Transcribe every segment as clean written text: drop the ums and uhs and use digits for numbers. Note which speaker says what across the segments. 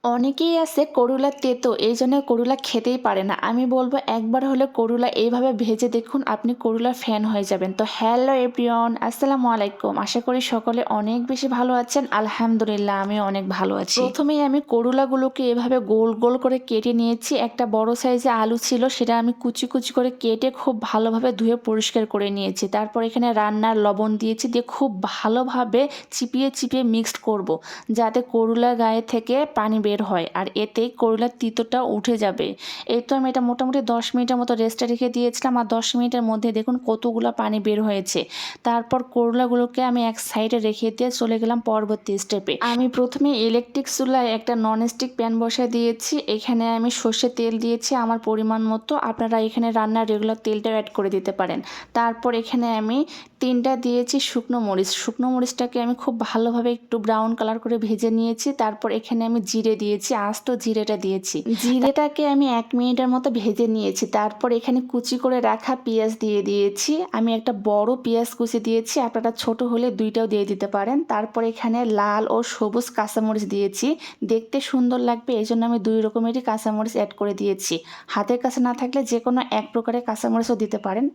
Speaker 1: অনেকেই আছে করুলা তেতো এইজন্য করুলা খেতেই পারে না। আমি বলব একবার হলে করুলা এইভাবে ভেজে দেখুন, আপনি করুলার ফ্যান হয়ে যাবেন। তো হ্যালো এভরিওয়ান, আসসালামু আলাইকুম। আশা করি সকলে অনেক বেশি ভালো আছেন। আলহামদুলিল্লাহ আমিও অনেক ভালো আছি। প্রথমেই আমি করুলাগুলোকে এভাবে গোল গোল করে কেটে নিয়েছি। একটা বড় সাইজে আলু ছিল, সেটা আমি কুচি কুচি করে কেটে খুব ভালোভাবে ধুয়ে পরিষ্কার করে নিয়েছি। তারপর এখানে রান্নার লবণ দিয়েছি, দিয়ে খুব ভালোভাবে চিপিয়ে চিপিয়ে মিক্সড করব, যাতে করুলার গায়ে থেকে পানি বের হয় আর এতেই করুলার তিতোটা উঠে যাবে। এই তো আমি এটা মোটামুটি 10 মিনিটের মতো রেস্টে রেখে দিয়েছিলাম, আর 10 মিনিটের মধ্যে দেখুন কতগুলো পানি বের হয়েছে। তারপর করলাগুলোকে আমি এক সাইডে রেখে দিয়ে চলে গেলাম পরবর্তী স্টেপে। আমি প্রথমে ইলেকট্রিক চুলায় একটা ননস্টিক প্যান বসায় দিয়েছি। এখানে আমি সর্ষের তেল দিয়েছি আমার পরিমাণ মতো, আপনারা এখানে রান্নার রেগুলার তেলটাও অ্যাড করে দিতে পারেন। তারপর এখানে আমি 3টা দিয়েছি শুকনো মরিচ। শুকনো মরিচটাকে আমি খুব ভালোভাবে একটু ব্রাউন কালার করে ভেজে নিয়েছি। তারপর এখানে আমি জিরে দিয়েছি, আস্ত জিরেটা দিয়েছি। জিরেটাকে আমি 1 মিনিটের মতো ভেজে নিয়েছি। তারপর এখানে কুচি করে রাখা পেঁয়াজ দিয়ে দিয়েছি। আমি একটা বড় পেঁয়াজ কুচি দিয়েছি, আপনারা ছোট হলে 2টাও দিয়ে দিতে পারেন। তারপর এখানে লাল ও সবুজ কাঁচামরিচ দিয়েছি, দেখতে সুন্দর লাগবে এই জন্য আমি 2 রকমেরই কাঁচামরিচ অ্যাড করে দিয়েছি। হাতের কাছে না থাকলে যে কোনো এক প্রকারের কাঁচামরিচও দিতে পারেন।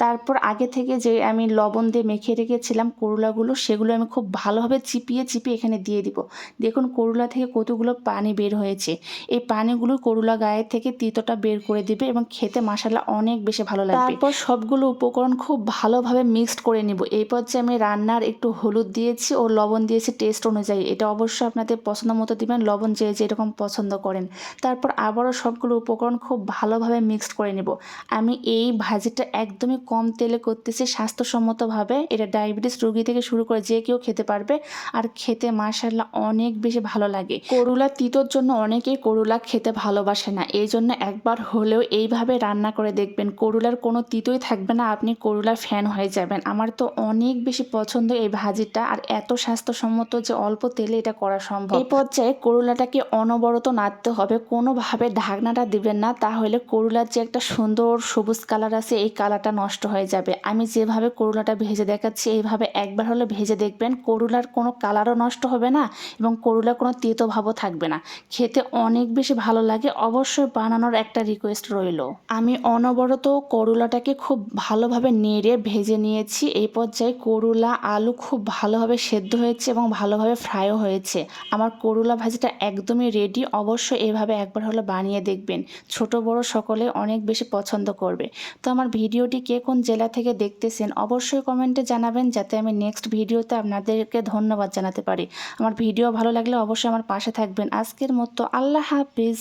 Speaker 1: তারপর আগে থেকে যে আমি লবণ দিয়ে মেখে রেখেছিলাম করলাগুলো, সেগুলো আমি খুব ভালোভাবে চিপিয়ে চিপিয়ে এখানে দিয়ে দিব। দেখুন করলা থেকে কতগুলো পানি বের হয়েছে। এই পানিগুলো করলা গায়ে থেকে তিতোটা বের করে দিবে এবং খেতে মাশাআল্লাহ অনেক বেশি ভালো লাগবে। তারপর সবগুলো উপকরণ খুব ভালোভাবে মিক্সড করে নিব। এই পর্যায়ে আমি রান্নার একটু হলুদ দিয়েছি ও লবণ দিয়েছি টেস্ট অনুযায়ী। এটা অবশ্যই আপনাদের পছন্দ মতো দিবেন, লবণ যে যেরকম পছন্দ করেন। তারপর আবারও সবগুলো উপকরণ খুব ভালোভাবে মিক্সড করে নিব। আমি এই ভাজিটা একদমই কম তেলে করতেছি, স্বাস্থ্যসম্মতভাবে। এটা ডায়াবেটিস রোগী থেকে শুরু করে যে কেউ খেতে পারবে, আর খেতে মাশাআল্লাহ অনেক বেশি ভালো লাগে। করুলা তিতোর জন্য অনেকেই করুলা খেতে ভালোবাসে না, এই জন্য একবার হলেও এইভাবে রান্না করে দেখবেন। করুলার কোনো তিতোই থাকবে না, আপনি করুলার ফ্যান হয়ে যাবেন। আমার তো অনেক বেশি পছন্দ এই ভাজিটা, আর এত স্বাস্থ্যসম্মত যে অল্প তেলে এটা করা সম্ভব। এই পর্যায়ে করুলাটাকে অনবরত নাড়তে হবে, কোনোভাবে ঢাকনাটা দিবেন না, তাহলে করুলার যে একটা সুন্দর সবুজ কালার আছে এই কালারটা নষ্ট হয়ে যাবে। আমি যেভাবে করুলাটা ভেজে দেখাচ্ছি এইভাবে একবার হলে ভেজে দেখবেন, করুলার কোনো কালারও নষ্ট হবে না এবং করুলার কোনো তেতো ভাবও থাকবে না। খেতে অনেক বেশি ভালো লাগে। অবশ্যই বানানোর একটা রিকোয়েস্ট রইল। আমি অনবরত করুলাটাকে খুব ভালোভাবে নেড়ে ভেজে নিয়েছি। এই পর্যায়ে করুলা আলু খুব ভালোভাবে সেদ্ধ হয়েছে এবং ভালোভাবে ফ্রাইও হয়েছে। আমার করুলা ভাজিটা একদমই রেডি। অবশ্যই এভাবে একবার হলে বানিয়ে দেখবেন, ছোট বড় সকলে অনেক বেশি পছন্দ করবে। তো আমার ভিডিওটি কে কোন জেলা থেকে দেখতেছেন অবশ্যই কমেন্টে জানাবেন, যাতে আমি নেক্সট ভিডিওতে আপনাদেরকে ধন্যবাদ জানাতে পারি। আমার ভিডিও ভালো লাগলে অবশ্যই আমার পাশে থাকবেন। আজকের মতো আল্লাহ হাফিজ।